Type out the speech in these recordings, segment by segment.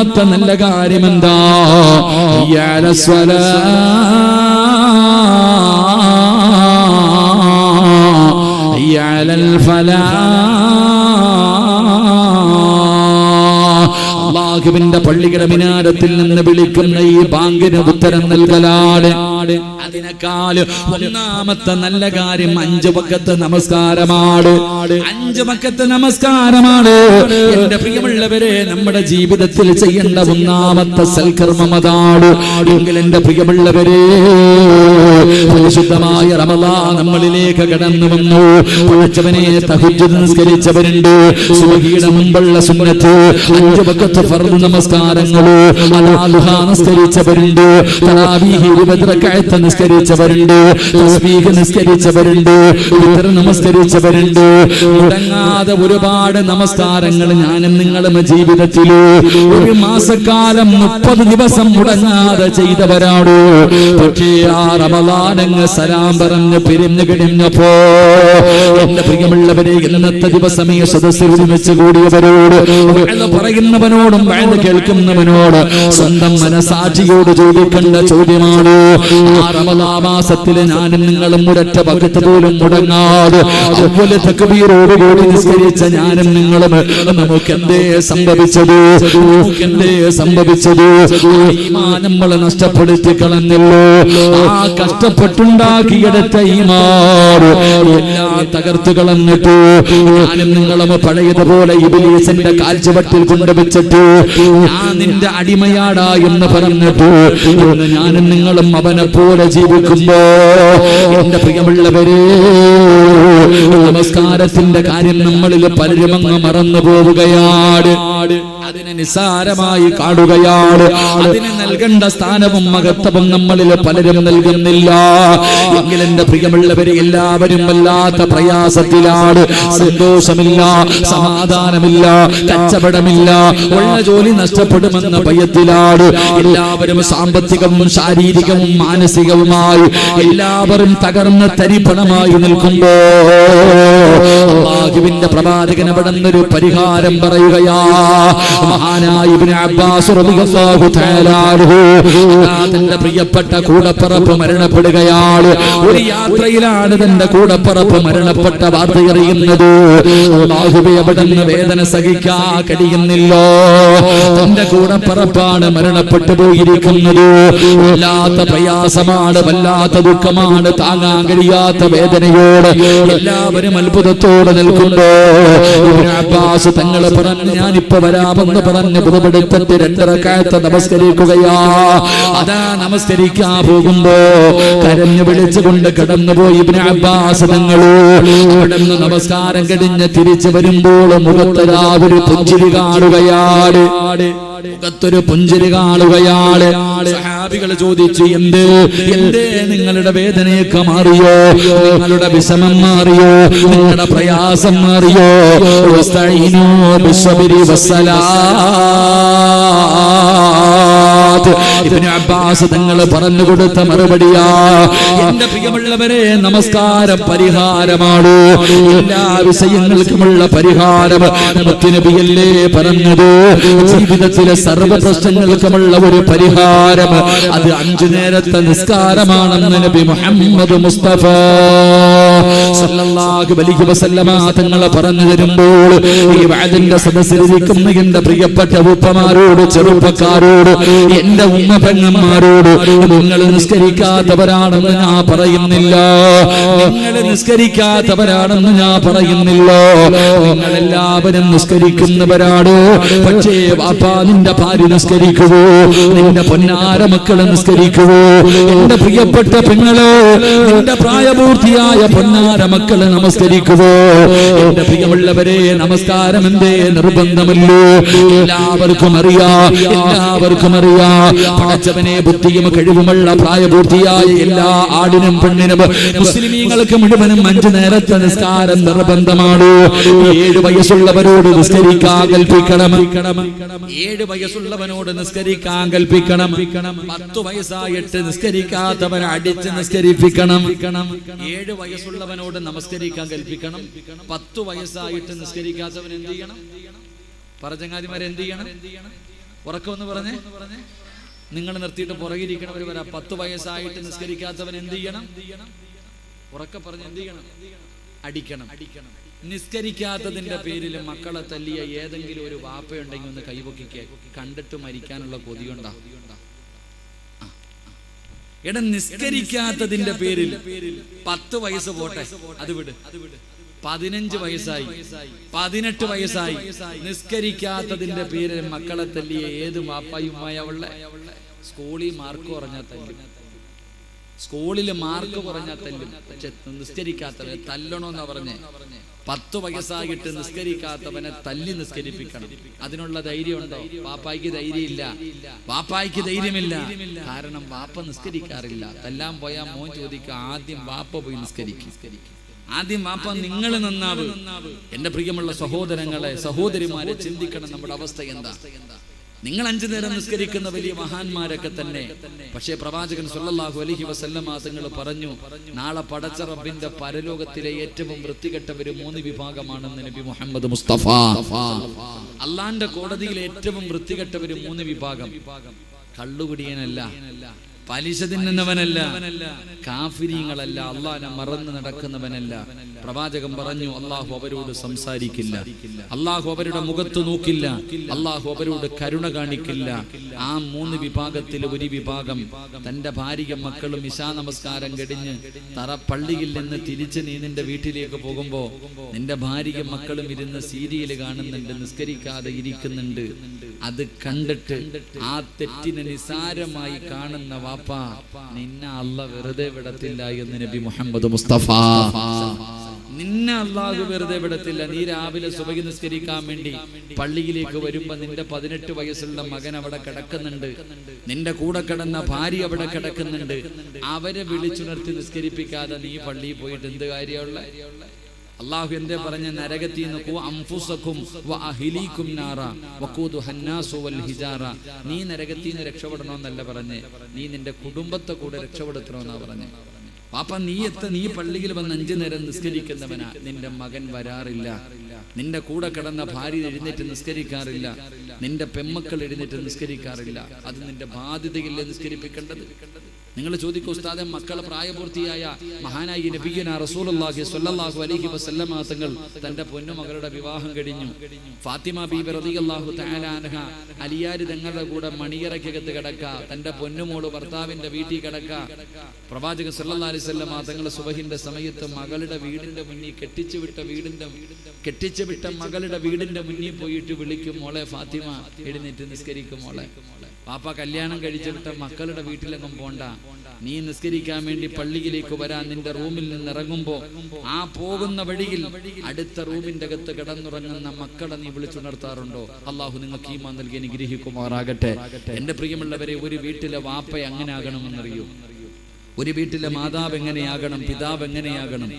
ഒന്നാമത്തെ നല്ല കാര്യം എന്താ? അല്ലാഹുവിന്റെ പള്ളിയുടെ മിനാരത്തിൽ നിന്ന് വിളിക്കുന്ന ഈ ബാങ്കിന് ഉത്തരം നൽകലാണ്. അതിനേക്കാൾ ഒന്നാമത്തെ നല്ല കാര്യം 5 വഖത്ത് നമസ്കാരമാണ്. 5 വഖത്ത് നമസ്കാരമാണ്. എന്റെ പ്രിയമുള്ളവരെ, നമ്മുടെ ജീവിതത്തിൽ ചെയ്യേണ്ട ഒന്നാമത്തെ സൽക്കർമ്മം അതാണ്. എങ്കിൽ എന്റെ പ്രിയമുള്ളവരെ, പരിശുദ്ധമായ റമളാൻ നമ്മളിലേക്ക് കടന്നു വന്നു. പടച്ചവനെ തഹജ്ജുദ് നിസ്കരിച്ചവരുണ്ട്. സുബഹിയുടെ മുമ്പുള്ള സുന്നത്ത് 5 വഖത്ത് ഫർദ് നമസ്കാരങ്ങള് അലാഹ നിസ്കരിച്ചവരുണ്ട്. തറാവീഹ് 20 റക്അത്ത് നിസ്കരിച്ചവരുണ്ട്. തസ്ബീഹ് നിസ്കരിച്ചവരുണ്ട്. വിത്ർ നമസ്കരിച്ചവരുണ്ട്. മുടങ്ങാതെ ഒരുപാട് നമസ്കാരങ്ങൾ ഞാനും നിങ്ങളും ജീവിതത്തിൽ ഒരു മാസക്കാലം 30 ദിവസം മുടങ്ങാതെ ചെയ്തവരാണ്. പക്ഷേ ആ റമളാനങ്ങ് സലാം പറഞ്ഞ് പിരിഞ്ഞു കഴിഞ്ഞപ്പോ എന്റെ പ്രിയമുള്ളവരെ, ഇന്നത്തെ ദിവസമേ സദസ്സിൽ ഒരുമിച്ച് കൂടിയവരോട്, പറയുന്നവനോടും വയന്ന് കേൾക്കുന്നവനോട് സ്വന്തം മനസാക്ഷിയോട് ചോദിക്കേണ്ട ചോദ്യമാണ്. ആ റമളാൻ മാസത്തിൽ ഞാനും നിങ്ങളും ഒരൊറ്റ വഖത്ത് പോലും മുടങ്ങാതെ അതുപോലെ തക്ബീറോടുകൂടി നിസ്കരിച്ച ഞാനും നിങ്ങളും നമുക്കെന്തേ സംഭവിച്ചത്? ഈമാൻ നമ്മൾ നഷ്ടപ്പെടുത്തി കളഞ്ഞല്ലോ. ആ കഷ്ടപ്പെട്ടുണ്ടാക്കിയെടുത്ത ഈമാൻ എല്ലാം തകർത്തു കളഞ്ഞിട്ട് ഞാനും നിങ്ങളും പഴയതുപോലെ ഇബ്ലീസിന്റെ കാൽച്ചുവട്ടിൽ കൊണ്ടുവച്ചിട്ട് ഞാൻ നിന്റെ അടിമയാടാ എന്ന് പറഞ്ഞിട്ട് ഇന്ന് ഞാനും നിങ്ങളും അവനെ പോലെ ജീവിക്കുമ്പോ എന്റെ പ്രിയമുള്ളവരെ, നമസ്കാരത്തിന്റെ കാര്യം നമ്മളിൽ പലരും അങ്ങ് മറന്നു പോവുകയാണ്. അതിനെ നിസ്സാരമായി കാണുകയാണ്. അതിന് നൽകേണ്ട സ്ഥാനവും മഹത്വവും നമ്മളിൽ പലരും നൽകുന്നില്ല. എങ്കിൽ എന്റെ പ്രിയമുള്ളവരെ, എല്ലാവരും വല്ലാത്ത പ്രയാസത്തിലാണ്. സന്തോഷമില്ല, സമാധാനമില്ല, കച്ചവടമില്ല, ഉള്ള ജോലി നഷ്ടപ്പെടുമെന്ന ഭയത്തിലാണ്. എല്ലാവരും സാമ്പത്തികവും ശാരീരികവും മാനസികവുമായി എല്ലാവരും തകർന്ന് തരിപ്പണമായി നിൽക്കുമ്പോ അല്ലാഹുവിന്റെ പ്രവാചകൻ അവിടെ നിന്നൊരു പരിഹാരം പറയുകയാ. മഹാനായ ഇബ്നു അബ്ബാസ് റളിയല്ലാഹു തആല അൻഹു തന്റെ പ്രിയപ്പെട്ട കൂടപ്പറപ്പ് മരണപ്പെടുകയാണ്. ഒരു യാത്രയിലാണ് തന്റെ കൂടപ്പറപ്പ് മരണപ്പെട്ട വാർത്ത അറിയുന്നത്. അല്ലാഹുവേ, അവിടെ നിന്ന് വേദന സഹിക്കാൻ കഴിയുന്നില്ല. തന്റെ കൂടപ്പറപ്പാണ് മരണപ്പെട്ടു പോയിരിക്കുന്നത്. വല്ലാത്ത പ്രയാസമാണ്, വല്ലാത്ത ദുഃഖമാണ്, താങ്ങാൻ കഴിയാത്ത വേദനയോട് എല്ലാവരും അത്ഭുതത്തോടെ നിൽക്കുമ്പോ ഇബ്നു അബ്ബാസ് തങ്ങൾ പറഞ്ഞു, ഞാനിപ്പോ വരാമെന്ന് പറഞ്ഞ് പുറപ്പെടുത്തിട്ട് 2 റക്അത്ത് നമസ്കരിക്കുകയാ. അതാ നമസ്കരിക്കാൻ പോകുമ്പോ കരഞ്ഞു വിളിച്ചുകൊണ്ട് കടന്നുപോയി ഇബ്നു അബ്ബാസ് തങ്ങൾ. അവിടെ നിന്ന് നമസ്കാരം കഴിഞ്ഞ് തിരിച്ചു വരുമ്പോൾ മുഖത്തൊരു പുഞ്ചിരി കാണുകയാണ്. സഹാബികൾ ചോദിച്ചു, എന്തേ നിങ്ങളുടെ വേദനയൊക്കെ മാറിയോ? നിങ്ങളുടെ വിഷമം മാറിയോ? നിങ്ങളുടെ പ്രയാസം മാറിയോ? ഇബ്നു അബ്ബാസ് തങ്ങൾ പറഞ്ഞു കൊടുത്ത മറുപടിയാ, എന്റെ പ്രിയമുള്ളവരെ, നമസ്കാരം പരിഹാരമാണ്. എല്ലാ വിഷയങ്ങൾക്കുമുള്ള പരിഹാരം നബിയല്ലേ പറഞ്ഞത്. ജീവിതത്തിലെ സർവ്വ പ്രശ്നങ്ങൾക്കുമുള്ള ഒരു പരിഹാരം അത് 5 നേരത്തെ നിസ്കാരമാണെന്ന് നബി മുഹമ്മദ് മുസ്തഫ സല്ലല്ലാഹു അലൈഹി വസല്ലമ തങ്ങൾ പറഞ്ഞു തരുമ്പോൾ ഈ വഅദിന്റെ സദസ്സിലിരിക്കുന്ന എന്റെ പ്രിയപ്പെട്ട ഉപ്പമാരോട്, ചെറുപ്പക്കാരോട്, എന്റെ ഉമ്മ പെങ്ങന്മാരോട്, നിങ്ങൾ നിസ്കരിക്കാത്തവരാണെന്ന് ഞാൻ പറയുന്നില്ല. നിങ്ങളെല്ലാവരും നിസ്കരിക്കുന്നവരാണ്. പക്ഷേ വാപ്പാ, നിന്റെ ഭാര്യ നിസ്കരിക്കുവോ? നിന്റെ പൊന്നാര മക്കളെ നിസ്കരിക്കുവോ? എന്റെ പ്രിയപ്പെട്ട പെങ്ങളെ, നിന്റെ പ്രായപൂർത്തിയായ പൊന്നാര മക്കളെ നമസ്കരിക്കുവോ? എന്റെ പ്രിയമുള്ളവരെ, നമസ്കാരം എന്തേ നിർബന്ധമല്ലോ? എല്ലാവർക്കും അറിയാ. പടച്ചവനെ, ബുദ്ധിയും കഴിവുമുള്ള പ്രായപൂർത്തിയായ എല്ലാ ആടിനും പെണ്ണിനും മുസ്ലിമീങ്ങൾക്ക് മുഴുവനും 5 നേരത്തെ നിസ്കാരം നിർബന്ധമാണ്. 7 വയസ്സുള്ളവരോട് നിസ്കരിക്കാൻ കൽപ്പിക്കണം. 7 വയസ്സുള്ളവനോട് നിസ്കരിക്കാൻ കൽപ്പിക്കണം. 10 വയസ്സായിട്ട് നിസ്കരിക്കാത്തവനെ അടിച്ച് നിസ്കരിപ്പിക്കണം. 7 വയസ്സുള്ളവനോട് നമസ്കരിക്കാൻ കൽപ്പിക്കണം. 10 വയസ്സായിട്ട് നിസ്കരിക്കാത്തവൻ എന്ത് ചെയ്യണം? പറചങ്ങാതിമാരെ, എന്ത് ചെയ്യണം? ഉറക്കമെന്ന് പറഞ്ഞേ. നിങ്ങൾ നിർത്തിയിട്ട് പുറകിരിക്കണവർ വരാം. 10 വയസ്സായിട്ട് നിസ്കരിക്കാത്തവൻ എന്ത് ചെയ്യണം? ഉറക്കെ പറഞ്ഞ് എന്ത് ചെയ്യണം? അടിക്കണം. നിസ്കരിക്കാത്തതിന്റെ പേരിൽ മക്കളെ തല്ലിയ ഏതെങ്കിലും ഒരു വാപ്പയുണ്ടെങ്കിൽ ഒന്ന് കൈപൊക്കിക്ക്. കണ്ടിട്ട് മരിക്കാനുള്ള കൊതിയുണ്ടാ? എടാ, നിസ്കരിക്കാത്തതിന്റെ പേരിൽ 10 വയസ്സ് പോട്ടെ, അത് വിട്. 15 വയസ്സായി, 18 വയസ്സായി, നിസ്കരിക്കാത്തതിന്റെ പേരിൽ മക്കളെ തല്ലിയ ഏത് വാപ്പായുമായ അവളെ സ്കൂളിൽ മാർക്ക് കുറഞ്ഞാൽ തല്ലും. സ്കൂളിൽ മാർക്ക് കുറഞ്ഞാൽ തല്ലും. പക്ഷെ നിസ്കരിക്കാത്തവനെ തല്ലണോന്നാ പറഞ്ഞേ. 10 വയസ്സായിട്ട് നിസ്കരിക്കാത്തവനെ തല്ലി നിസ്കരിപ്പിക്കണം. അതിനുള്ള ധൈര്യം ഉണ്ടോ? വാപ്പായ്ക്ക് ധൈര്യമില്ല. വാപ്പായ്ക്ക് ധൈര്യമില്ല. കാരണം വാപ്പ നിസ്കരിക്കാറില്ല. തല്ലാൻ പോയാൽ മോൻ ചോദിക്കുക, ആദ്യം വാപ്പ പോയി നിസ്കരിക്കും. ആദ്യം വാപ്പ നിങ്ങൾ നന്നാവ്. എന്റെ പ്രിയമുള്ള സഹോദരങ്ങളെ, സഹോദരിമാരെ, ചിന്തിക്കണം നമ്മുടെ അവസ്ഥ എന്താ. നിങ്ങൾ 5 നേരം നിസ്കരിക്കുന്ന വലിയ മഹാന്മാരൊക്കെ തന്നെ. പക്ഷേ പ്രവാചകൻ സല്ലല്ലാഹു അലൈഹി വസല്ലമ തങ്ങൾ പറഞ്ഞു, നാളെ പടച്ച റബ്ബിന്റെ പരലോകത്തിലെ ഏറ്റവും വൃത്തികെട്ടവര് 3 വിഭാഗമാണെന്ന് നബി മുഹമ്മദ് മുസ്തഫ. അള്ളാന്റെ കോടതിയിലെ ഏറ്റവും വൃത്തികെട്ടവര് 3 വിഭാഗം. കള്ളുകുടിയനല്ല, പലിശ തിന്നുന്നവനല്ല, കാഫിരീങ്ങളല്ല, അള്ളാനെ മറന്നു നടക്കുന്നവനല്ല. പ്രവാചകൻ പറഞ്ഞു, അള്ളാഹു അവരോട് സംസാരിക്കില്ല, അള്ളാഹു അവരുടെ മുഖത്ത് നോക്കില്ല, അള്ളാഹു അവരോട് കരുണ കാണിക്കില്ല. ആ 3 വിഭാഗത്തിൽ ഒരു വിഭാഗം തന്റെ ഭാര്യയും മക്കളും ഇശാ നമസ്കാരം കഴിഞ്ഞ് പള്ളിയിൽ നിന്ന് തിരിച്ച് നീ നിന്റെ വീട്ടിലേക്ക് പോകുമ്പോ നിന്റെ ഭാര്യയും മക്കളും ഇരുന്ന് സീരിയൽ കാണുന്നുണ്ട്, നിസ്കരിക്കാതെ ഇരിക്കുന്നുണ്ട്. അത് കണ്ടിട്ട് ആ തെറ്റിനെ നിസാരമായി കാണുന്ന വാപ്പ, നിന്നെ അള്ളാഹ് വെറുതെ വിടത്തില്ല എന്ന് നബി മുഹമ്മദ് മുസ്തഫ. നിന്നെ അള്ളാഹു വെറുതെ വിടത്തില്ല. നീ രാവിലെ സുബഹി നിസ്കരിക്കാൻ വേണ്ടി പള്ളിയിലേക്ക് വരുമ്പോ നിന്റെ 18 വയസ്സുള്ള മകൻ അവിടെ കിടക്കുന്നുണ്ട്, നിന്റെ കൂടെ കിടന്ന ഭാര്യ അവിടെ കിടക്കുന്നുണ്ട്. അവരെ വിളിച്ചുണർത്തി നിസ്കരിപ്പിക്കാതെ നീ പള്ളിയിൽ പോയിട്ട് എന്ത് കാര്യമുള്ള? അള്ളാഹു എന്തേ പറഞ്ഞ? നരകത്തിൽ നീ നരകത്തിൽ നിന്ന് രക്ഷപ്പെടണമെന്നല്ല പറഞ്ഞേ, നീ നിന്റെ കുടുംബത്തെ കൂടെ രക്ഷപ്പെടുത്തണമെന്നാ പറഞ്ഞേ. പാപ്പ, നീ പള്ളിയിൽ വന്ന് 5 നേരം നിസ്കരിക്കുന്നവനാ, നിന്റെ മകൻ വരാറില്ല, നിന്റെ കൂടെ കിടന്ന ഭാര്യ എഴുന്നേറ്റ് നിസ്കരിക്കാറില്ല, നിന്റെ പെമ്മക്കൾ എഴുന്നേറ്റ് നിസ്കരിക്കാറില്ല. അത് നിന്റെ ബാധ്യതയില്ലേ നിസ്കരിപ്പിക്കേണ്ടത്? നിങ്ങൾ ചോദിക്കൂ, ഉസ്താദെ, മക്കളെ പ്രായപൂർത്തിയായ മഹാനായി നബിയുനാ റസൂലുള്ളാഹി സ്വല്ലല്ലാഹു അലൈഹി വസല്ലമ തങ്ങൾ തന്റെ പൊന്നുമകളുടെ വിവാഹം കഴിഞ്ഞു. ഫാത്തിമ ബീബി റളിയല്ലാഹു തആല അൻഹ അലിയാർ തങ്ങളുടെ കൂടെ മണിയറയ്ക്കകത്ത് കിടക്ക, തന്റെ പൊന്നുമോള് ഭർത്താവിന്റെ വീട്ടിൽ കിടക്ക. പ്രവാചകൻ സല്ലല്ലാഹു അലൈഹി വസല്ലമ തങ്ങൾ സുബഹിന്റെ സമയത്ത് മകളുടെ വീടിന്റെ മുന്നിൽ കെട്ടിച്ചുവിട്ട മകളുടെ വീടിന്റെ മുന്നിൽ പോയിട്ട് വിളിക്കും, മോളെ ഫാത്തിമ എഴുന്നേറ്റ് നിസ്കരിക്കും മോളെ. പാപ്പ, കല്യാണം കഴിച്ചു വിട്ട മക്കളുടെ വീട്ടിലെങ്ങും പോണ്ട, നീ നിസ്കരിക്കാൻ വേണ്ടി പള്ളിയിലേക്ക് വരാൻ നിന്റെ റൂമിൽ നിന്ന് ഇറങ്ങുമ്പോ ആ പോകുന്ന വഴിയിൽ അടുത്ത റൂമിന്റെ അകത്ത് കിടന്നുറങ്ങുന്ന മക്കളെ നീ വിളിച്ചുണർത്താറുണ്ടോ? അള്ളാഹു നിങ്ങൾക്ക് ഈമാൻ നൽകി അനുഗ്രഹിക്കുമാറാകട്ടെ. എന്റെ പ്രിയമുള്ളവരെ, ഒരു വീട്ടിലെ വാപ്പ എങ്ങനെ ആകണമെന്നറിയൂ? ഒരു വീട്ടിലെ മാതാവ് എങ്ങനെയാകണം? പിതാവ് എങ്ങനെയാകണം?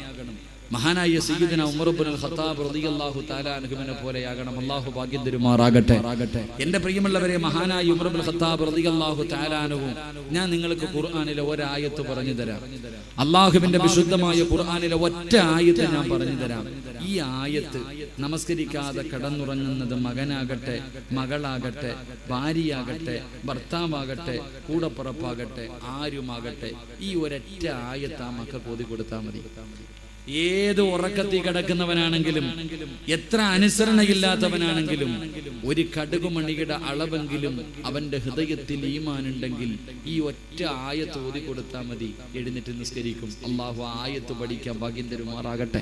മഹാനായ സയ്യിദുനാ ഉമർ ഇബ്നുൽ ഖത്താബ് റളിയല്ലാഹു തആല അൻഹുവിനെ പോലെയാകണം. അല്ലാഹു ഭാഗ്യം തരുമാറാകട്ടെ. എന്റെ പ്രിയമുള്ളവരെ, മഹാനായ ഉമർ ഇബ്നുൽ ഖത്താബ് റളിയല്ലാഹു തആല അൻഹു, ഞാൻ നിങ്ങൾക്ക് ഖുർആനിലെ ഒരായത്ത് പറഞ്ഞു തരാം. അല്ലാഹുവിന്റെ വിശുദ്ധമായ ഖുർആനിലെ ഒറ്റ ആയത്ത് ഞാൻ പറഞ്ഞു തരാം. ഈ ആയത്ത് നമസ്കരിക്കാതെ കടന്നുറങ്ങുന്നത് മകനാകട്ടെ, മകളാകട്ടെ, ഭാര്യയാകട്ടെ, ഭർത്താവാകട്ടെ, കൂടപ്പുറപ്പാകട്ടെ, ആരുമാകട്ടെ, ഈ ഒരൊറ്റ ആയത്ത് ആ മക്കൾക്ക് ഓതി കൊടുത്താൽ മതി. ഏത് ഉറക്കത്തിൽ കിടക്കുന്നവനാണെങ്കിലും, എത്ര അനുസരണയില്ലാത്തവനാണെങ്കിലും, ഒരു കടുകുമണിയുടെ അളവെങ്കിലും അവന്റെ ഹൃദയത്തിൽ ഈമാനുണ്ടെങ്കിൽ ഈ ഒറ്റ ആയത്ത് ഓതി കൊടുത്താൽ മതി, എഴുന്നേറ്റ് നിസ്കരിക്കും. അള്ളാഹു ആ ആയത്ത് പഠിക്കാൻ ഭാഗ്യം തരുമാറാകട്ടെ.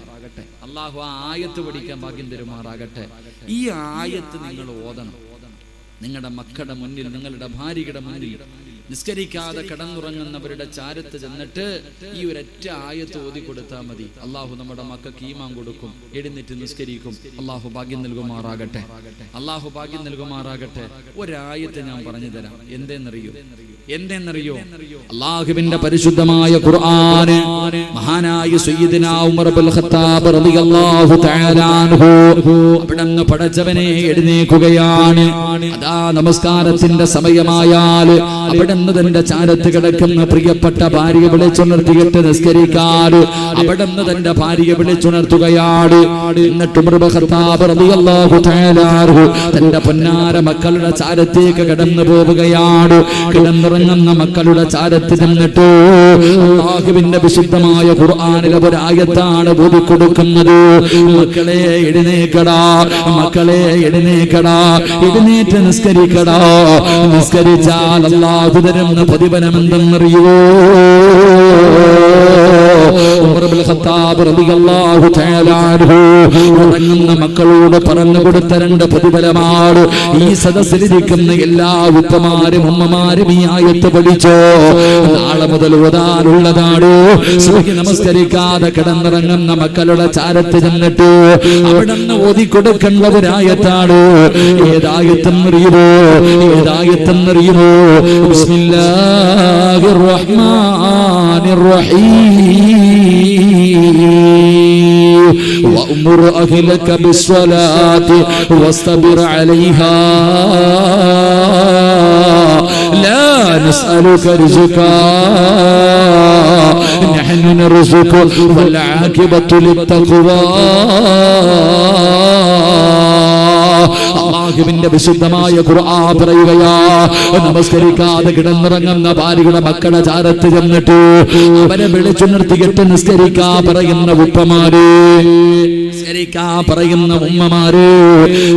അള്ളാഹു ആ ആയത്ത് പഠിക്കാൻ ഭാഗ്യം തരുമാറാകട്ടെ. ഈ ആയത്ത് നിങ്ങൾ ഓതണം. നിങ്ങളുടെ മക്കളുടെ മുന്നിൽ, നിങ്ങളുടെ ഭാര്യയുടെ മുന്നിൽ നിസ്കരിക്കാതെ കടന്നുറങ്ങുന്നവരുടെ ചാരത്ത് ചെന്നിട്ട് ഈ ഒരൊറ്റ ആയത്ത് ഓതി കൊടുത്താൽ മതി. അള്ളാഹു നമ്മുടെ മക്കൾക്ക് ഈമാൻ കൊടുക്കും, എഴുന്നേറ്റ് നിസ്കരിക്കും. അള്ളാഹു ഭാഗ്യം നൽകുമാറാകട്ടെ. അള്ളാഹു ഭാഗ്യം നൽകുമാറാകട്ടെ. ഒരായത്ത് ഞാൻ പറഞ്ഞു തരാം. എന്തെന്നറിയോ? എന്തെന്നറിയോ? അല്ലാഹുവിന്റെ പരിശുദ്ധമായ ഖുർആൻ മഹാനായ സയ്യിദുനാ ഉമർ ഇബ്നുൽ ഖത്താബ് റളിയല്ലാഹു തആല അൻഹു അവിടുന്ന് പടച്ചവനെ എഴുന്നേൽക്കുകയാണ്. അതാ നമസ്കാരത്തിന്റെ സമയമായാൽ അവിടുന്ന് തന്റെ ചാരത്ത് കിടക്കുന്ന പ്രിയപ്പെട്ട ഭാര്യയെ വിളിച്ചുണർത്തിയിട്ട് നിസ്കരിക്കാൻ അവിടുന്ന് തന്റെ ഭാര്യയെ വിളിച്ചുണർത്തുകയാണ്. എന്നിട്ട് ഉമർ ഇബ്നുൽ ഖത്താബ് റളിയല്ലാഹു തആല അൻഹു തന്റെ പൊന്നാര മക്കളുടെ ചാരത്തേക്ക് കടന്നു പോവുകയാണ്. കിടന്നിറങ്ങുന്ന മക്കളുടെ ചാരത്ത് ചെന്നിട്ട് അല്ലാഹുവിന്റെ വിശുദ്ധമായ ഖുർആനിലെ ഒരു ആയത്താണ് ഓതിക്കൊടുക്കുന്നത്. മക്കളെ എഴുന്നേക്കടാ, മക്കളെ എഴുന്നേക്കടാ, എഴുന്നേറ്റ് നിസ്കരിക്കടാ. നിസ്കരിച്ചാൽ അല്ലാഹു തരുന്ന പ്രതിഫലം എന്തെന്നറിയുവോ? ഉമർ ഇബ്നുൽ ഖത്താബ് റളിയല്ലാഹു തആല അൻഹു ഉറങ്ങുന്ന മക്കളോട് പറഞ്ഞു കൊടുത്ത രണ്ട് പ്രതിഫലമാണ്. ഈ സദസ്സിലിരിക്കുന്ന എല്ലാ ഉപ്പമാരും ഉമ്മമാരും ഈ ആയത്ത് പഠിച്ചോ. നാളെ മുതൽ ഓതാനുള്ളതാണ്. സുബ്ഹി നമസ്കരിക്കാതെ കിടന്നിറങ്ങുന്ന മക്കളുടെ ചാരത്ത് ചെന്നിട്ട് അവിടുന്ന് ഓതിക്കൊടുക്കേണ്ട ഒരായത്താണ്. ഏതായത്തെന്നറിയുമോ? ഏതായത്തെന്നറിയുമോ? ബിസ്മില്ലാഹിർ റഹ്മാനിർ റഹീം. وأمر أهلك بالصلاة واصطبر عليها لا نسألك رزقا نحن نرزقك والعاقبة للتقوى. അല്ലാഹുവിന്റെ വിശുദ്ധമായ ഖുർആൻ പറയുകയാ, നമസ്കരിക്കാതെ കിടന്നിറങ്ങുന്ന ഭാര്യയുടെ മക്കളുടെ ചാരത്ത് ചെന്നിട്ട് അവരെ വിളിച്ചുണർത്തിയിട്ട് നിസ്കരിക്കാ പറയുന്ന ഉപ്പമാര്, നിസ്കരിക്കാ പറയുന്ന ഉമ്മമാര്,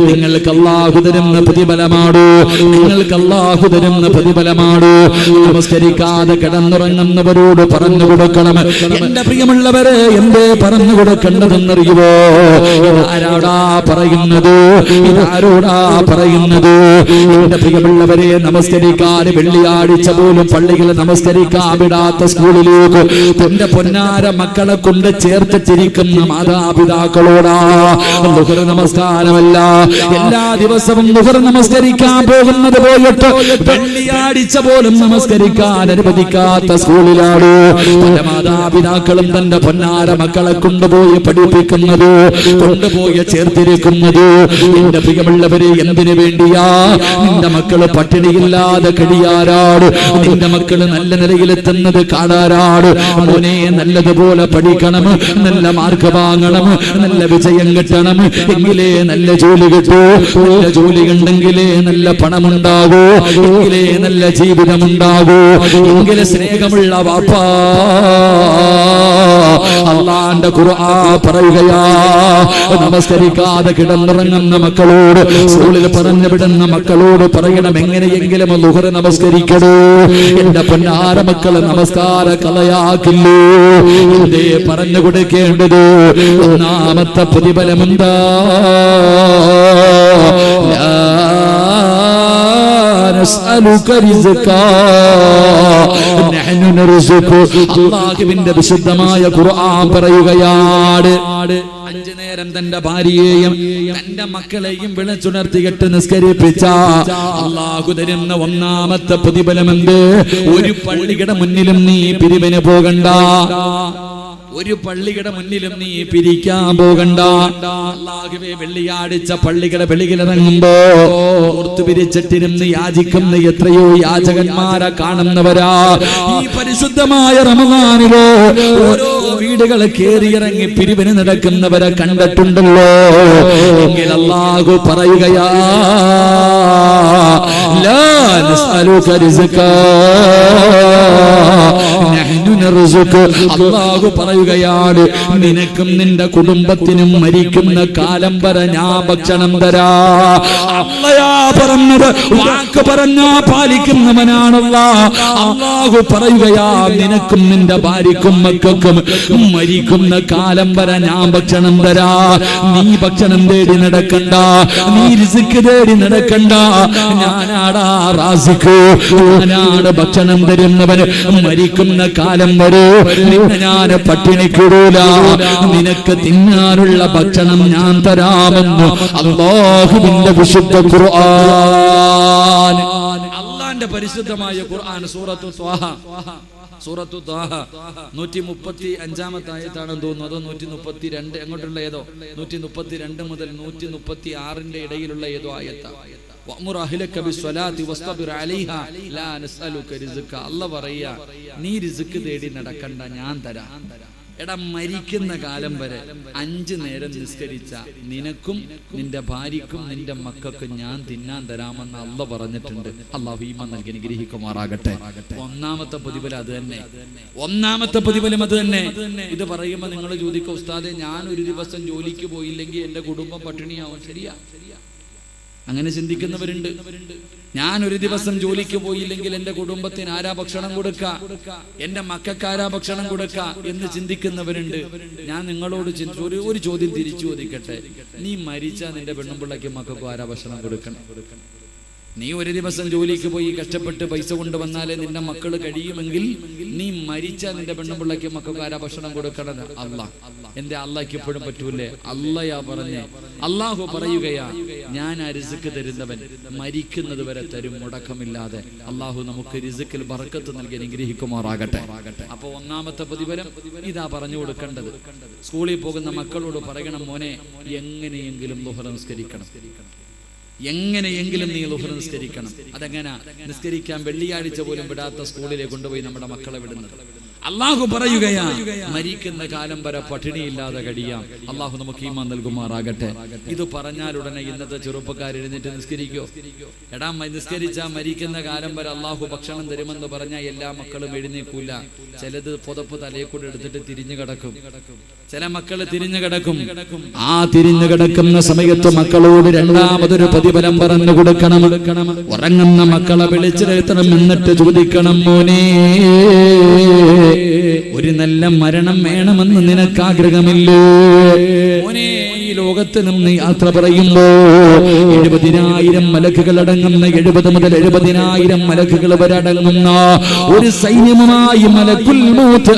നിങ്ങൾക്ക് അല്ലാഹു തരുന്ന പ്രതിഫലമാണ്, നിങ്ങൾക്ക് അല്ലാഹു തരുന്ന പ്രതിഫലമാണ്. നമസ്കരിക്കാതെ കിടന്നിറങ്ങുന്നവരോട് പറഞ്ഞു കൊടുക്കണം. എന്റെ പ്രിയമുള്ളവരെ, എന്തേ പറഞ്ഞു കൊടുക്കേണ്ടതെന്നറിയുമോ? ഇതാരോടാ പറയുന്നത്? ഇതാരോടാ പറയുന്നത്? എന്റെ പ്രിയമുള്ളവരെ, നമസ്കരിക്കാൻ വെള്ളിയാഴ്ച പോലും പള്ളിയിൽ നമസ്കരിക്കാൻ വിടാത്ത സ്കൂളിലേക്ക് തന്റെ പൊന്നാര മക്കളെ കൊണ്ട് ചേർത്തിരിക്കുന്ന മാതാപിതാക്കളോടാ ദുഹർ നമസ്കാരമല്ല എല്ലാ ദിവസവും ദുഹർ നമസ്കരിക്കാൻ പോകുന്നത് പോയിട്ട് വെള്ളിയാഴ്ച പോലും നമസ്കരിക്കാൻ അനുവദിക്കാത്ത സ്കൂളിലാണ് തന്റെ മാതാപിതാക്കളും തന്റെ പൊന്നാര മക്കളെ കൊണ്ടുപോയി പഠിപ്പിക്കുന്നത്, കൊണ്ടുപോയി ചേർത്തിരിക്കുന്നത്. എന്റെ പ്രിയമുള്ളവരെ, എന്തിനു വേണ്ടിയാ? നിന്റെ മക്കള് പട്ടിണിയില്ലാതെ കഴിയാറാണ്, നിന്റെ മക്കള് നല്ല നിലയിലെത്തുന്നത് കാണാറാണ്. മോനെ, നല്ലതുപോലെ പഠിക്കണം, നല്ല മാർക്ക് വാങ്ങണം, നല്ല വിജയം കിട്ടണം, എങ്കിലേ നല്ല ജോലി കിട്ടൂ. നല്ല ജോലി ഉണ്ടെങ്കിലേ നല്ല പണമുണ്ടാകൂ, എങ്കിലേ നല്ല ജീവിതമുണ്ടാകൂ, എങ്കിലേ സ്നേഹമുള്ള വാപ്പാ. അല്ലാഹുവിന്റെ ഖുർആൻ പറയുകയാ, നമസ്കരിക്കാതെ കിടന്നിറങ്ങുന്ന മക്കളോട്, സ്കൂളിൽ പറഞ്ഞു വിടുന്ന മക്കളോട് പറയണം, എങ്ങനെയെങ്കിലും ളുഹർ നമസ്കരിക്കണോ. എന്റെ പൊന്നാര മക്കള് നമസ്കാര കളയാക്കില്ലേ. എന്തേ പറഞ്ഞു കൊടുക്കേണ്ടത്? ഒന്നാമത്തെ പ്രതിഫലമെന്താ? അല്ലാഹുവിന്റെ വിശുദ്ധമായ ഖുർആൻ പറയുകയാണ്, 5 നേരം തന്റെ ഭാര്യയെയും തന്റെ മക്കളെയും വിളിച്ചുണർത്തിയിട്ട് നിസ്കരിപ്പിച്ച അല്ലാഹു തരുന്ന ഒന്നാമത്തെ പ്രതിഫലമെന്ത്? ഒരു പള്ളിയുടെ മുന്നിലും നീ പിരിവിന് പോകണ്ട, ഒരു പള്ളിയുടെ മുന്നിലും നീ പിരിക്കാൻ പോകണ്ട. അല്ലാഹുവേ, വെള്ളിയാഴ്ച പള്ളിയുടെ വെളിയിലിറങ്ങുമ്പോ ഓർത്തു പിരിച്ചിട്ടിരുന്ന് യാചിക്കുന്ന എത്രയോ യാചകന്മാരെ കാണുന്നവരാ. ഈ പരിശുദ്ധമായ റമദാനിലോ ഓരോ വീടുകളെ കേറിയിറങ്ങി പിരിവിന് നടക്കുന്നവരെ കണ്ടിട്ടുണ്ടല്ലോ. എങ്കിൽ അല്ലാഹു പറയുകയാ, ലാ നസ്അലുക റിസ്കാ നഹ്നു നർസുക. അല്ലാഹു പറയുകയാണ്, നിനക്കും നിന്റെ കുടുംബത്തിനും മരിക്കുന്ന കാലം വരെ ഞാൻ ഭക്ഷണം തരാ. അല്ലാഹു പറഞ്ഞത് വാക്ക് പറഞ്ഞാ പാലിക്കുന്നവനാണല്ലാഹ്. അല്ലാഹു പറയുകയാ, നിനക്കും നിന്റെ ഭാര്യക്കും മക്കൾക്കും മരിക്കുന്ന കാലം വരെ ഞാൻ ഭക്ഷണം തരാ. നീ ഭക്ഷണം തേടി നടക്കണ്ട, നീ റിസ്ക് തേടി നടക്കണ്ട. ഞാനാടാ റാസിഖ്, ഞാനാണ് ഭക്ഷണം തരുന്നവന്. മരിക്കുന്ന കാലം വരെ നിന്നെ ഞാൻ പട്ടിണിക്കിടൂല, നിനക്ക് തിന്നാനുള്ള ഭക്ഷണം ഞാൻ തരാമെന്ന് അല്ലാഹുവിന്റെ വിശുദ്ധ ഖുർആൻ. അള്ളാന്റെ പരിശുദ്ധമായ ഖുർആൻ സൂറത്തു ത്വാഹ 135-ാമത്തെ ആയത്താണെന്ന് തോന്നുന്നു, അതോ 132 എങ്ങോട്ടുള്ള ഏതോ 132 മുതൽ 136 ഇടയിലുള്ള ഏതോ ആയത്താണ്. അല്ലാഹു പറയാ, നീ റിസ്ക് തേടി നടക്കണ്ട, ഞാൻ തരാം. എടാ, മരിക്കുന്ന കാലം വരെ 5 നേരം നിസ്കരിച്ച നിനക്കും നിന്റെ ഭാര്യക്കും നിന്റെ മക്കൾക്കും ഞാൻ തിന്നാൻ തരാമെന്ന് അല്ലാഹു പറഞ്ഞിട്ടുണ്ട്. അല്ലാഹു ഈമാൻ നൽകി അനുഗ്രഹിക്കുമാറാകട്ടെ. ഒന്നാമത്തെ പ്രതിഫലം അത് തന്നെ. ഇത് പറയുമ്പോൾ നിങ്ങൾ ചോദിക്കും, ഉസ്താദെ ഞാൻ ഒരു ദിവസം ജോലിക്ക് പോയില്ലെങ്കിൽ എന്റെ കുടുംബം പട്ടിണിയാവും. ശരിയാ, അങ്ങനെ ചിന്തിക്കുന്നവരുണ്ട്. ഞാൻ ഒരു ദിവസം ജോലിക്ക് പോയില്ലെങ്കിൽ എന്റെ കുടുംബത്തിന് ആരാ ഭക്ഷണം കൊടുക്ക, എന്റെ മക്കൾക്ക് ആരാ ഭക്ഷണം കൊടുക്ക എന്ന് ചിന്തിക്കുന്നവരുണ്ട്. ഞാൻ നിങ്ങളോട് ഒരു ചോദ്യം തിരിച്ചു ചോദിക്കട്ടെ, നീ മരിച്ചാൽ നിന്റെ പെണ്ണുമ്പിള്ളയ്ക്ക് മക്കൾക്കും ആരാ ഭക്ഷണം കൊടുക്കണം? നീ ഒരു ദിവസം ജോലിക്ക് പോയി കഷ്ടപ്പെട്ട് പൈസ കൊണ്ടുവന്നാലേ നിന്റെ മക്കള് കഴിയുമെങ്കിൽ നീ മരിച്ചാൽ നിന്റെ പെണ്ണുമ്പിള്ളയ്ക്ക് മക്കൾക്ക് ആരാ ഭക്ഷണം കൊടുക്കണം? അല്ലാഹ്. എന്റെ അള്ളാഹ്ക്ക് എപ്പോഴും പറ്റൂലേ? അള്ളയാ പറഞ്ഞേ. അള്ളാഹു പറയുകയാ, ഞാൻ ആ റിസ്ക് തരുന്നവൻ, മരിക്കുന്നത് വരെ തരും മുടക്കമില്ലാതെ. അള്ളാഹു നമുക്ക് റിസ്കിൽ ബർക്കത്ത് നൽകി അനുഗ്രഹിക്കുമാറാകട്ടെ. അപ്പൊ ഒന്നാമത്തെ പ്രതിഫലം ഇതാ പറഞ്ഞു കൊടുക്കേണ്ടത്. സ്കൂളിൽ പോകുന്ന മക്കളോട് പറയണം, മോനെ എങ്ങനെയെങ്കിലും ളുഹർ നിസ്കരിക്കണം, എങ്ങനെയെങ്കിലും നീ ളുഹർ നിസ്കരിക്കണം. അതെങ്ങനെ നിസ്കരിക്കാൻ വെള്ളിയാഴ്ച പോലും വിടാത്ത സ്കൂളിലേക്ക് കൊണ്ടുപോയി നമ്മുടെ മക്കളെ വിടുന്നത്. അള്ളാഹു പറയുകയാ, മരിക്കുന്ന കാലം വരെ പട്ടിണിയില്ലാതെ കഴിയാം. അള്ളാഹു നമുക്ക് ഈമാൻ നൽകുമാറാകട്ടെ. ഇത് പറഞ്ഞാൽ ഉടനെ ഇന്നത്തെ ചെറുപ്പക്കാർ എഴുന്നേറ്റ് നിസ്കരിക്കോ? എടാ, നിസ്കരിച്ചാൽ മരിക്കുന്ന കാലം വരെ അള്ളാഹു ഭക്ഷണം തരുമെന്ന് പറഞ്ഞാൽ എല്ലാ മക്കളും എഴുന്നേക്കൂല. ചിലത് പുതപ്പ് തലയെ കൂടെ എടുത്തിട്ട് തിരിഞ്ഞു കിടക്കും. ചില മക്കള് തിരിഞ്ഞു കിടക്കും. ആ തിരിഞ്ഞു കിടക്കുന്ന സമയത്ത് മക്കളോട് രണ്ടാമതൊരു പ്രതിഫലം പറഞ്ഞു കൊടുക്കണം. ഉറങ്ങുന്ന മക്കളെ വിളിച്ചിരുത്തണം. എന്നിട്ട് ചോദിക്കണം, മോനെ ഒരു നല്ല മരണം വേണമെന്ന് നിനക്ക് ആഗ്രഹമില്ലേ? മോനെ, ഈ ലോകത്ത് നിന്ന് യാത്ര പറയുമ്പോ 70,000 മലക്കുകൾ അടങ്ങുന്ന 70 മുതൽ 70,000 മലക്കുകൾ വരെ അടങ്ങുന്ന ഒരു സൈന്യമായി മലക്കുൽ മൗത്ത്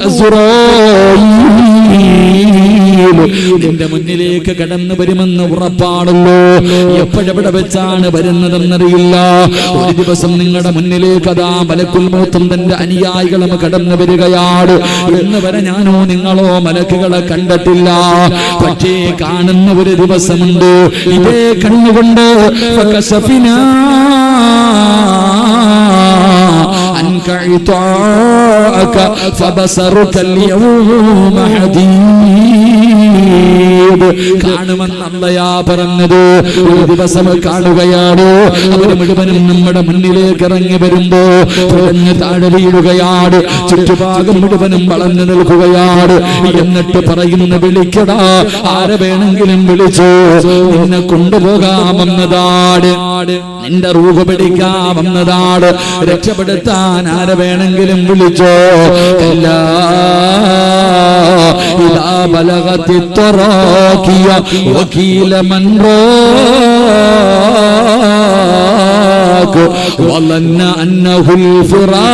നിന്റെ മുന്നിലേക്ക് കടന്നു വരുമെന്ന് ഉറപ്പാണല്ലോ. എപ്പോഴെവിടെ വെച്ചാണ് വരുന്നതെന്നറിയില്ല. ഒരു ദിവസം നിങ്ങളുടെ മുന്നിലേക്ക് അതാ മലക്കുൽ മൗത്തും തന്റെ അനുയായികളും കടന്നു വരികയാണ്. ഇന്ന് വരെ ഞാനോ നിങ്ങളോ മലക്കുകളെ കണ്ടിട്ടില്ല. പക്ഷേ കാണുന്ന ഒരു ദിവസമുണ്ട്. ഇതേ കണ്ണുകൊണ്ട് കാണുമെന്നല്ലയാ പറഞ്ഞത്. ഒരു ദിവസം കാണുകയാണ്. അവർ മുഴുവനും നമ്മുടെ മുന്നിലേക്ക് ഇറങ്ങി വരുമ്പോ തുഴഞ്ഞ് താഴെ വീഴുകയാണ്. ചുറ്റുഭാഗം മുഴുവനും വളർന്നു നിൽക്കുകയാണ്. എന്നിട്ട് പറയുന്ന, വിളിക്കടാ, ആരെ വേണമെങ്കിലും വിളിച്ചോ, നിന്നെ കൊണ്ടുപോകാമെന്നതാണ്, നിന്റെ റൂഹ് പിടിക്കാമെന്നതാണ്, രക്ഷപ്പെടുത്താൻ ആരെ വേണമെങ്കിലും വിളിച്ചോ. ഇതാ ബലഗത്തി തറാഖിയ വകീല മൻ റാഖ് വലന്ന അന്നഹുൽ ഫിറാഖ്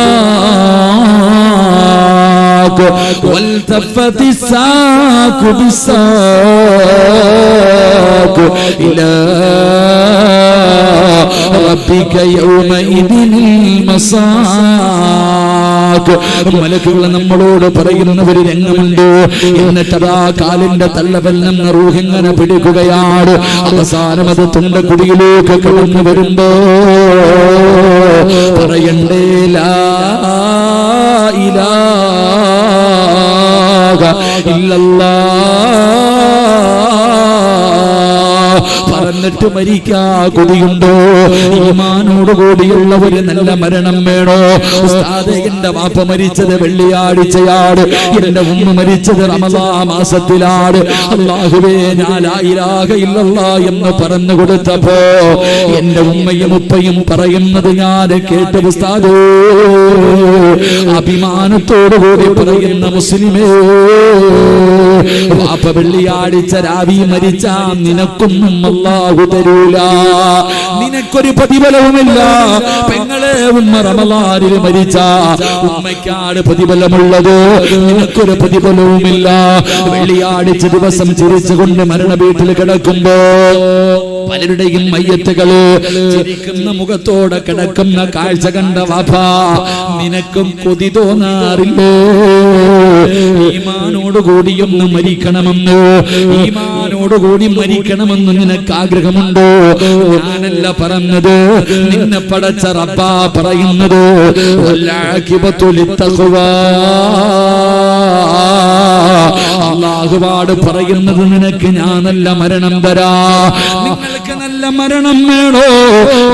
വൽതഫത്തി സാഖു ബിസാഖ് ഇലാ റബ്ബിക യൗമഇദിൽ മസാഖ്. മലക്കുകൾ നമ്മളോട് പറയുന്ന ഒരു രംഗമുണ്ട്. എന്നിട്ടതാ കാലിന്റെ തള്ളവൽ നിന്ന് റൂഹിങ്ങനെ പിടിക്കുകയാണ്. അവസാനം അത് തൊണ്ടക്കുടിയിലേക്ക് കടന്നു വരുമ്പോ പറയണ്ടേ, ലാ ഇലാഹ ഇല്ലല്ലാഹ് പറഞ്ഞിട്ട് മരിക്കാ കൊതിയുണ്ടോ? ഈമാനോടുകൂടിയുള്ള ഒരു നല്ല മരണം വേണോ? ഉസ്താദേ, എന്റെ വാപ്പ മരിച്ചത് വെള്ളിയാഴ്ചയാണ്, എന്റെ ഉമ്മ മരിച്ചത് റമളാൻ മാസത്തിലാണ്. അല്ലാഹുവേ, ഞാൻ ലാ ഇലാഹ ഇല്ലല്ലാഹ് എന്ന് പറഞ്ഞു കൊടുത്തപ്പോ എന്റെ ഉമ്മയും ഉപ്പയും പറയുന്നത് ഞാൻ കേട്ട ഉസ്താദേ, അഭിമാനത്തോടുകൂടി പറയുന്ന മുസ്ലിമേ, വാപ്പ വെള്ളിയാഴ്ച രാവി മരിച്ചാ നിനക്കൊന്നും അല്ലാഹു തരൂല, നിനക്കൊരു പ്രതിഫലവുമില്ല. പെങ്ങളെ, ഉമ്മ റമളാനിൽ മരിച്ച ഉമ്മയ്ക്കാണ് പ്രതിഫലമുള്ളത്, നിനക്കൊരു പ്രതിഫലവുമില്ല. വെള്ളിയാഴ്ച ദിവസം ചിരിച്ചുകൊണ്ട് മരണ വീട്ടിൽ കിടക്കുമ്പോ പലരുടെയും മയ്യത്തുകള് ചിരിക്കുന്ന മുഖത്തോടെ കിടക്കുന്ന കാഴ്ച കണ്ട വാപ്പാ, നിനക്കും കൊതി തോന്നാറില്ലേ? ഈമാനോടുകൂടിയൊന്ന് മരിക്കണമെന്ന്, ഈമാനോടുകൂടി മരിക്കണമെന്ന് നിനക്ക് ആഗ്രഹമുണ്ടോ? ഞാനല്ല പറഞ്ഞത്, നിന്നെ പടച്ച റബ്ബാ പറയുന്നത്. അല്ലാഹുവാട് പറയുന്നത്, നിനക്ക് ഞാൻ നല്ല മരണം തരാ. നിങ്ങൾക്ക് നല്ല മരണം വേണോ?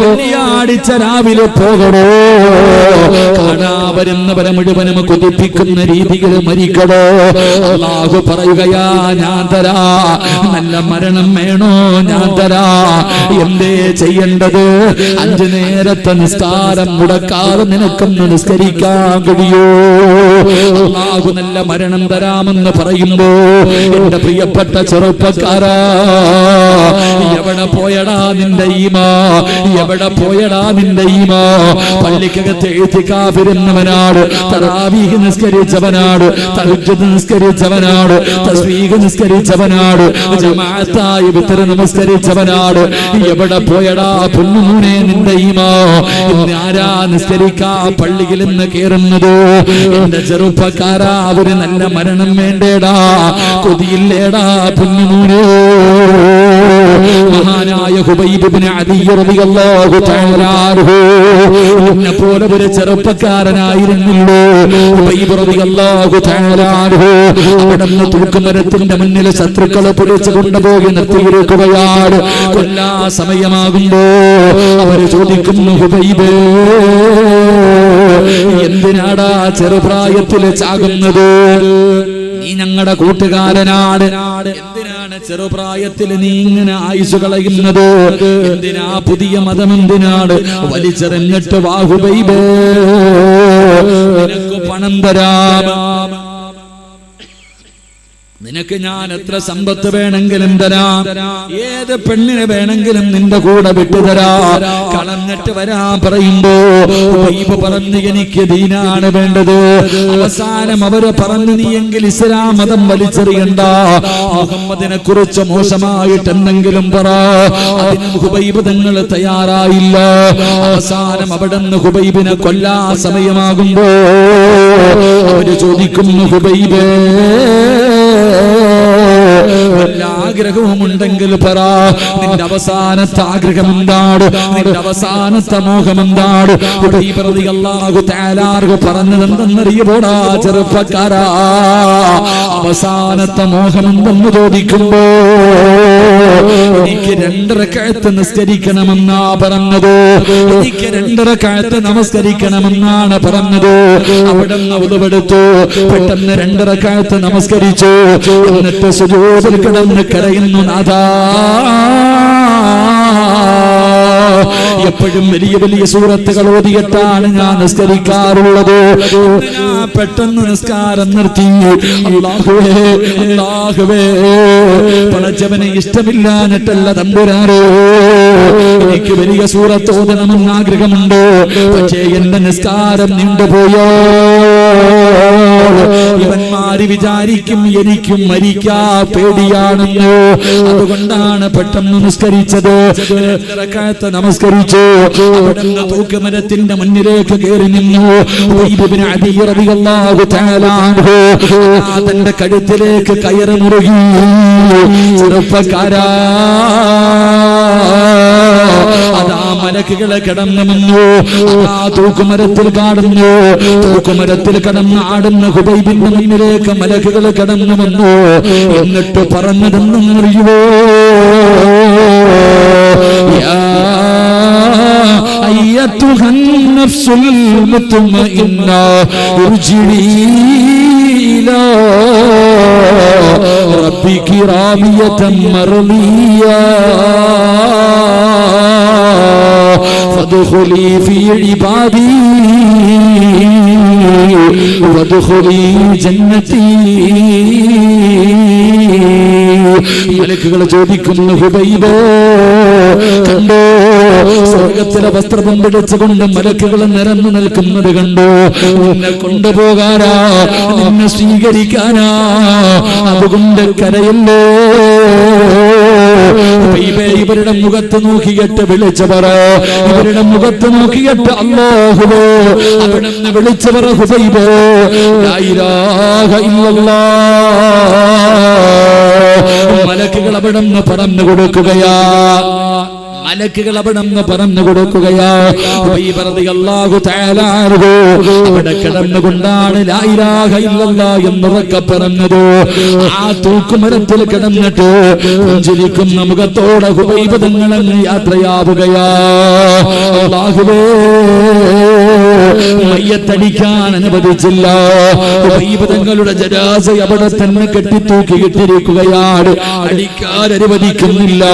വെള്ളിയാഴ്ച രാവിലെ പോകണോ? കാണാവരുന്നവരെ മുഴുവനും കൊതിപ്പിക്കുന്ന രീതിയിൽ മരിക്കണോ? അല്ലാഹു പറയുകയാ, ഞാൻ തരാ. നല്ല മരണം വേണോ? ഞാൻ തരാ. എന്തേ ചെയ്യേണ്ടത്? 5 നേരത്തെ നിസ്കാരം മുടക്കാതെ നിനക്കൊന്ന് നിസ്കരിക്കാൻ കഴിയോ? അല്ലാഹു നല്ല മരണം തരാമെന്ന് പറയുമ്പോ എന്റെ പ്രിയപ്പെട്ട ചെറുപ്പക്കാരാ, എവിടെ പോയടാ നിന്റെ ഈമാ? എവിടെ പോയടാ നിന്റെ ഈമാ? പള്ളിക്കകത്ത് എഴുത്തിക്കാതിരുന്നവനാട്, തറാവീഹ് നിസ്കരിച്ചവനാട്, തഹജ്ജുദ് നിസ്കരിച്ചവനാട്, തസ്ബീഹ് നിസ്കരിച്ചവനാട്, ജമാഅത്തായി വിത്ർ നമസ്കരിച്ചവനാട്, എവിടെ പോയടാ പൊന്നുമോനെ നിന്റെ ഈമാ? ഇന്ന് ആരാ നിസ്കരിക്കാ പള്ളിയിൽ നിന്ന് കേറുന്നത്? എന്റെ ചെറുപ്പക്കാരാ, ഒരു നല്ല മരണം വേണ്ടേടാ? കൊതിയില്ലേടാ പൊന്നുമോനെ? മഹാനായ ഹുബൈബ് ഇബ്നു അദി റളിയല്ലാഹു തആല അൻഹു എന്നെ പോലെ ഒരു ചെറുപ്പക്കാരനായിരുന്നില്ലേ ഹുബൈബ് റളിയല്ലാഹു തആല അൻഹു? അവിടുന്ന് തൂക്കുമരത്തിന്റെ മുന്നിൽ ശത്രുക്കളെ പിടിച്ചു കൊണ്ടുപോയി നിർത്തിയിരിക്കുകയാണ്. കൊല്ലാ സമയമാകുമ്പോ അവര് ചോദിക്കുന്നു, ഹുബൈബേ, എന്തിനാടാ ചെറുപ്രായത്തില് ചാകുന്നത്? നീ ഞങ്ങളുടെ കൂട്ടുകാരനാണ്, എന്തിനാണ് ചെറുപ്രായത്തിൽ നീ ഇങ്ങനെ ആയുസ് കളയുന്നത്? എന്തിനാ പുതിയ മതം എന്തിനാണ് വലിച്ചെറിഞ്ഞിട്ട് വാ ഹുബൈബേ, നിനക്ക് പണം തരാം, നിനക്ക് ഞാൻ എത്ര സമ്പത്ത് വേണമെങ്കിലും തരാം, ഏത് പെണ്ണിനെ വേണമെങ്കിലും നിന്റെ കൂടെ വിട്ടുതരാ, കളഞ്ഞിട്ട് വരാ പറയുമ്പോ ഹുബൈബ് പറഞ്ഞു, എനിക്ക് ദീനാണ് വേണ്ടത്. അവസാനം അവര് പറഞ്ഞു, നീ എങ്കിൽ ഇസ്ലാം മതം വലിച്ചെറിയണ്ട, മുഹമ്മദിനെ കുറിച്ച് മോശമായിട്ട് എന്തെങ്കിലും പറ. അതിനും ഹുബൈബ് തങ്ങൾ തയ്യാറായില്ല. അവസാനം അവിടുന്ന് ഹുബൈബിനെ കൊല്ലാ സമയമാകുമ്പോ അവര് ചോദിക്കുന്നു, ഹുബൈബേ, വല്ല ആഗ്രഹവും ഉണ്ടെങ്കിൽ പറ, നിന്റെ അവസാനത്തെ ആഗ്രഹം എന്താണ്? നിന്റെ അവസാനത്തെ മോഹം എന്താണ്? ഹുബൈബ് റളിയല്ലാഹു തആല അൻഹു പറഞ്ഞത് എന്തെന്നറിയുമോടാ ചെറുപ്പക്കാരാ? അവസാനത്തെ മോഹം എന്തെന്ന് ചോദിക്കുമ്പോ എനിക്ക് 2 റക്അത്ത് നിസ്കരിക്കണമെന്നാ പറഞ്ഞത്. എനിക്ക് 2 റക്അത്ത് നമസ്കരിക്കണമെന്നാണ് പറഞ്ഞത്. അവിടുന്ന് ഉളുവെടുത്തു, പെട്ടെന്ന് 2 റക്അത്ത് നമസ്കരിച്ചു. എന്നിട്ട് സുജൂദിൽ കിടന്ന് കരയുന്നു, നാഥാ, എപ്പോഴും വലിയ വലിയ സൂറത്തുകൾ ഓതിയിട്ടാണ് ഞാൻ നിസ്കരിക്കാറുള്ളത്. പെട്ടെന്ന് നിസ്കാരം നിർത്തി. അല്ലാഹുവേ, അല്ലാഹുവേ, പടച്ചവനെ ഇഷ്ടമില്ലാഞ്ഞിട്ടല്ല തമ്പുരാനേ, എനിക്ക് വലിയ സൂറത്ത് ഓതണമെന്ന് ആഗ്രഹമുണ്ട്. പക്ഷേ എന്റെ നിസ്കാരം നീണ്ടുപോയോ? ഇവന്മാര് വിചാരിക്കും എനിക്കും മരിക്കാ പേടിയാണെന്ന്. അതുകൊണ്ടാണ് പെട്ടെന്ന് നിസ്കരിച്ചത്. 2 റക്അത്ത് നമസ്കരിച്ചു. അവിടുന്ന് തൂക്കുമരത്തിന്റെ മുന്നിലേക്ക് കയറി നിന്നു. ഹുബൈബ് ഇബ്നു അദി റളിയല്ലാഹു തആല അൻഹു തന്റെ കഴുത്തിലേക്ക് കയറ് മുറുകി. ചെറുപ്പക്കാരാ, അതാ മലക്കുകളെ കടന്നു വന്നു. ആ തൂക്കുമരത്തിൽ കാണുന്നു. തൂക്കുമരത്തിൽ കടന്ന് ആടുന്ന ഹുബൈബിന്റെ മുന്നിലേക്ക് മലക്കുകൾ കടന്നു വന്നു. എന്നിട്ട് പറഞ്ഞതെന്നറിയുവോ? أيتها النفس المطمئنة ارجعي إلى ربك راضية مرضية فادخلي في عبادي وادخلي جنتي. മലക്കുകൾ ചോദിക്കുന്നു, ഹുബൈബേ, കണ്ടോ? സ്വർഗത്തിലെ വസ്ത്രം പിടിച്ചുകൊണ്ട് മലക്കുകൾ നിരന്നു നിൽക്കുന്നത് കണ്ടോ? നിന്നെ കൊണ്ടുപോകാനാ, നിന്നെ സ്വീകരിക്കാനാ. അതുകൊണ്ട് കരയല്ലോ. ഇവരുടെ മുഖത്ത് നോക്കിയിട്ട് വിളിച്ചവർ, ഇവരുടെ മുഖത്ത് നോക്കിയിട്ട് അല്ലാഹുവേ അവിടുന്ന് വിളിച്ചവർ ഹുബൈബ് ലാ ഇലാഹ ഇല്ലല്ലാഹ്. മലക്കുകൾ അവിടുന്ന് പറഞ്ഞു കൊടുക്കുകയാ, മലക്കുകൾ അവിടുന്ന് പറഞ്ഞു കൊടുക്കുകയാ. അവിടെ കിടന്നുകൊണ്ടാണ് ലാ ഇലാഹ ഇല്ലല്ലാഹ് എന്നുറക്കെ പറഞ്ഞത്. ആ തൂക്കുമരത്തിൽ കിടന്നിട്ട് പുഞ്ചിരിക്കുന്ന മുഖത്തോടെ ഹുബൈബ് തങ്ങളങ്ങ് യാത്രയാവുകയാ. അല്ലാഹുവേ മയ്യത്തടിക്കാൻ അനുവദിച്ചില്ല. ഹുബൈബ് തങ്ങളുടെ ജനാസ അവിടെ തന്നെ കെട്ടിത്തൂക്കിയിട്ടിരിക്കുകയാണ്. അടിക്കാൻ അനുവദിക്കുന്നില്ല.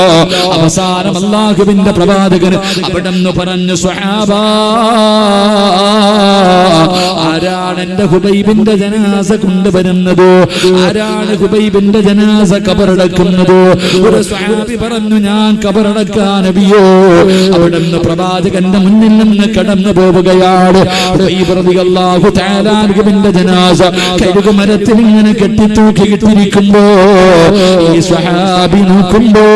അവസാനം അല്ലാഹുവിന്റെ പ്രവാചകൻ അവിടെന്ന് പറഞ്ഞു, സ്വഹാബാ ആരാണ് എന്റെ ഹുബൈബിന്റെ ജനാസ കൊണ്ടുവരുന്നത്? ആരാണ് ഹുബൈബിന്റെ ജനാസ കബറടക്കുന്നത്? ഒരു സ്വഹാബി പറഞ്ഞു, ഞാൻ കബറടക്കാൻ നബിയോ. അവിടെന്ന് പ്രവാചകന്റെ മുന്നിൽ നിന്ന് കടന്നു പോവുകയാണ്. ഹുബൈബ് റളിയല്ലാഹു തആല അൻഹുവിന്റെ ജനാസ കഴുകുമരത്തിൽ ഇങ്ങനെ കെട്ടിത്തൂക്കിയിട്ടിരിക്കുമ്പോ ഈ സ്വഹാബി നോക്കുമ്പോ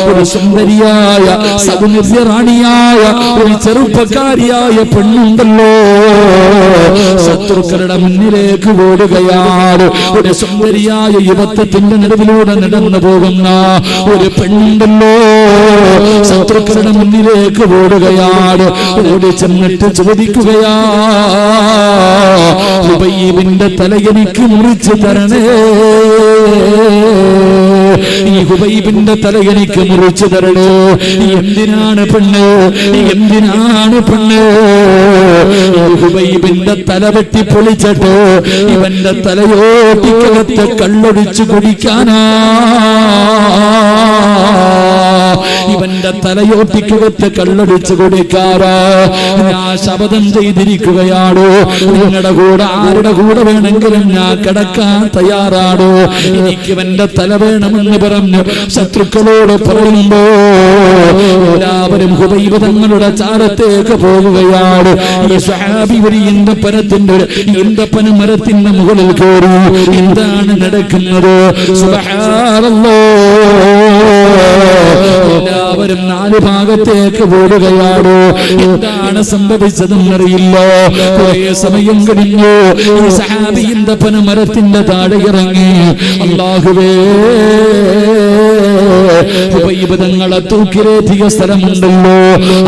ഒരു സുന്ദരിയായ സൗന്ദര്യറാണിയായ ഒരു ചെറുപ്പക്കാരിയായ പെണ്ണുണ്ടല്ലോ, ശത്രുക്കളുടെ മുന്നിലേക്ക് ഓടുകയാണ്. ഒരു സുന്ദരിയായ യുവത്വത്തിന്റെ നടുവിലൂടെ നടന്നു പോകുന്ന ഒരു പെണ്ണുണ്ടല്ലോ, ശത്രുക്കളുടെ മുന്നിലേക്ക് ഓടുകയാണ്. ഓടി ചെന്നിട്ട് ചോദിക്കുകയാ, ഹുബൈബിന്റെ തല എനിക്ക് മുറിച്ചു തരണേ, ഈ ഹുബൈബിന്റെ തല എനിക്ക് മുറിച്ചു തരണേ. എന്തിനാണ് പെണ്ണ്, എന്തിനാണ് പെണ്ണ്? ഹുബൈബിന്റെ തല വെട്ടി പൊളിച്ചിട്ട് ഇവന്റെ തലയോട്ടിക്കകത്ത് കള്ളൊടിച്ചു കുടിക്കാനാ, ഇവന്റെ തലയോട്ടിക്കകത്ത് കള്ളൊടിച്ചു കൊടുക്കാറാ ഞാൻ ശപഥം ചെയ്തിരിക്കുകയാണോ. നിങ്ങളുടെ കൂടെ ആരുടെ കൂടെ വേണമെങ്കിലും ഞാൻ കിടക്കാൻ തയ്യാറാണോ. എനിക്ക് ഇവന്റെ തല വേണമെന്ന് പറഞ്ഞു ശത്രുക്കളോട് പറയുമ്പോ എല്ലാവരും ഹുബൈബ് തങ്ങളുടെ ചാരത്തേക്ക് പോകുകയാണ്. ഈ സ്വഹാബി ഒരു ഈന്തപ്പന മരത്തിന്റെ മുകളിൽ കയറി. എന്താണ് നടക്കുന്നത്? സുബ്ഹാനല്ലാഹ്. എല്ലാവരും നാല് ഭാഗത്തേക്ക് ഓടുകയാണ്. എന്താണ് സംഭവിച്ചതെന്നറിയില്ല. കുറേ സമയം കഴിഞ്ഞു. ഈ സഹാബി ഈന്തപ്പന മരത്തിന്റെ താഴെ ഇറങ്ങി. അല്ലാഹുവേ, ഹുബൈബ് തങ്ങളെ തൂക്കിലേറ്റിയ സ്ഥലമുണ്ടല്ലോ,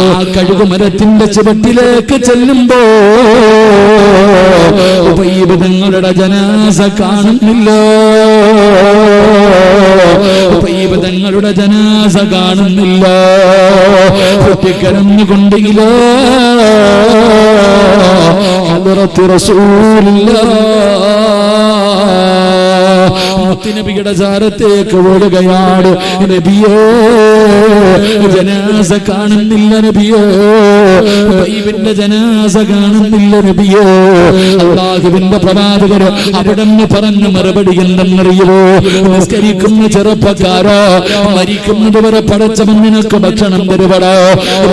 ആ കഴുകുമരത്തിന്റെ ചുവട്ടിലേക്ക് ചെല്ലുമ്പോ ഹുബൈബ് തങ്ങളുടെ ജനാസ കാണുന്നില്ല. ഹുബൈബ് തങ്ങളുടെ ജനാസ കാണുന്നില്ല. പൊട്ടിക്കരഞ്ഞുകൊണ്ടില്ല ഹദ്റത്ത് റസൂലുള്ളാഹ്. മുത്തുനബിയുടെ ചാരത്തേക്ക് ഓടുകയാണ്. നബിയേ, ജനാസ കാണുന്നില്ല നബിയേ, ഹുബൈബിന്റെ ജനാസ കാണുന്നില്ല നബിയേ. അല്ലാഹുവിന്റെ പ്രവാചകർ അവിടെന്ന് പറഞ്ഞ മറുപടി എന്തെന്നറിയുമോ? നിസ്കരിക്കുന്ന ചെറുപ്പക്കാരോ, മരിക്കുന്നത് വരെ പടച്ചവൻ നിനക്ക് ഭക്ഷണം തരുവടോ,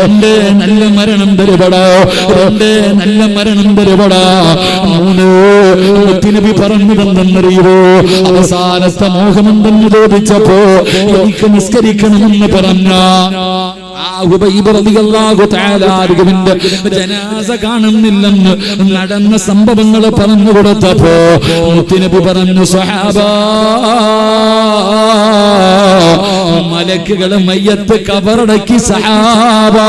രണ്ട് നല്ല മരണം തരുവടോ, രണ്ട് നല്ല മരണം തരുവടോ. മൂന്ന് മുത്തുനബി പറഞ്ഞതെന്തെന്നറിയുമോ? അവസാനത്തെ മോഹമെന്തെന്ന് ചോദിച്ചപ്പോ എനിക്ക് നിസ്കരിക്കണമെന്ന് പറഞ്ഞ ജനാസ കാണുന്നില്ലെന്ന് നടന്ന സംഭവങ്ങൾ പറഞ്ഞു കൊടുത്തപ്പോ മുത്തുനബി പറഞ്ഞു, സ്വഹാബാ മലക്കുകള് മയ്യത്ത് കബറടക്കി. സഹാബാ,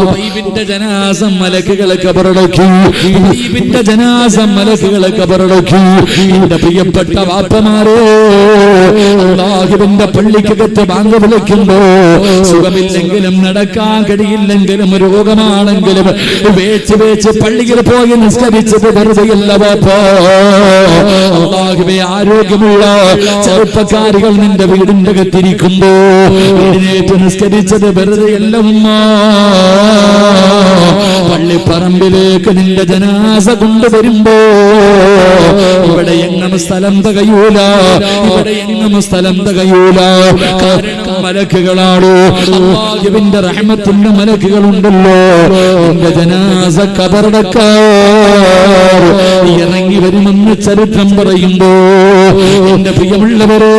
ഹുബൈബിന്റെ ജനാസ മലക്കുകളെ കബറടക്കി. ഹുബൈബിന്റെ ജനാസ മലക്കുകളെ കബറടക്കി. എന്റെ പ്രിയപ്പെട്ട വാപ്പമാരേ, അല്ലാഹുവിന്റെ പള്ളിക്കകത്ത് ബാങ്ക് വിളിക്കുമ്പോ സുഖമില്ലെങ്കിലും നടക്കാൻ കഴിയില്ലെങ്കിലും രോഗമാണെങ്കിലും വേച്ച് വേച്ച് പള്ളിയിൽ പോയി നിസ്കരിച്ചത് വെറുതെയല്ല വാപ്പാ. അല്ലാഹുവേ, ആരോഗ്യമുള്ള ചെറുപ്പക്കാരികൾ നിന്റെ വീടിന്റെ അകത്തിരിക്കുമ്പോ എഴുന്നേറ്റ് നിസ്കരിച്ചത് വെറുതെയല്ല ഉമ്മ. പള്ളിപ്പറമ്പിലേക്ക് നിന്റെ ജനാസ കൊണ്ടുവരുമ്പോ ഇവിടെ എങ്ങും സ്ഥലം തികയൂല, ഇവിടെ എങ്ങും സ്ഥലം തികയൂല. കാരണം മലക്കുകളാണോ, അല്ലാഹുവിന്റെ റഹ്മത്തിന്റെ മലക്കുകളുണ്ടല്ലോ. നിന്റെ ജനാസ ഖബറടക്കാൻ ഇറങ്ങി വരുമെന്ന് ചരിത്രം പറയുമ്പോ എന്റെ പ്രിയമുള്ളവരെ,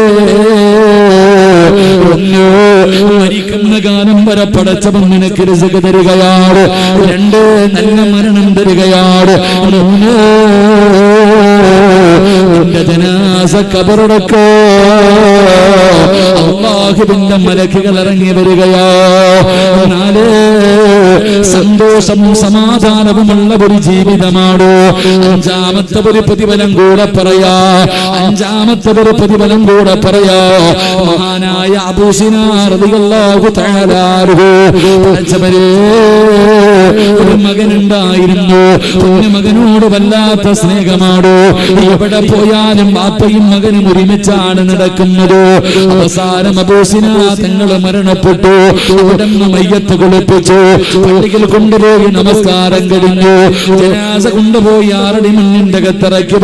മരിക്കുന്ന കാലം വരെ പടച്ചവൻ നിനക്ക് റിസ്ക് തരികയാണ്. രണ്ട്, നല്ല മരണം തരികയാണ്. നിന്റെ ജനാസ ഖബറടക്കാൻ അല്ലാഹുവിന്റെ മലക്കുകൾ ഇറങ്ങി വരികയാ. നാല്, സന്തോഷവും സമാധാനവുമുള്ള ഒരു ജീവിതമാണ്. അഞ്ചാമത്തെ ഒരു പ്രതിഫലം കൂടെ പറയാ, അഞ്ചാമത്തെ ഒരു പ്രതിഫലം കൂടെ പറയാ. മഹാനായ അബൂ സിനാൻ റളിയല്ലാഹു തആല അൻഹു ഒരു മകനുണ്ടായിരുന്നു. മകനോട് വല്ലാത്ത സ്നേഹമാണ്. എവിടെ പോയാലും ബാപ്പയും മകനും ഒരുമിച്ചാണ് നടക്കുന്നത്. അവസാനം അബൂ സിനാൻ തങ്ങൾ മരണപ്പെട്ടു. ഉടനെ മയ്യത്ത് കുളിപ്പിച്ചു, പള്ളിയിൽ കൊണ്ടുപോയി നമസ്കാരം കഴിഞ്ഞു. ജനാസ കൊണ്ടുപോയി 6 മണ്ണിന്റെ അകത്തിറക്കി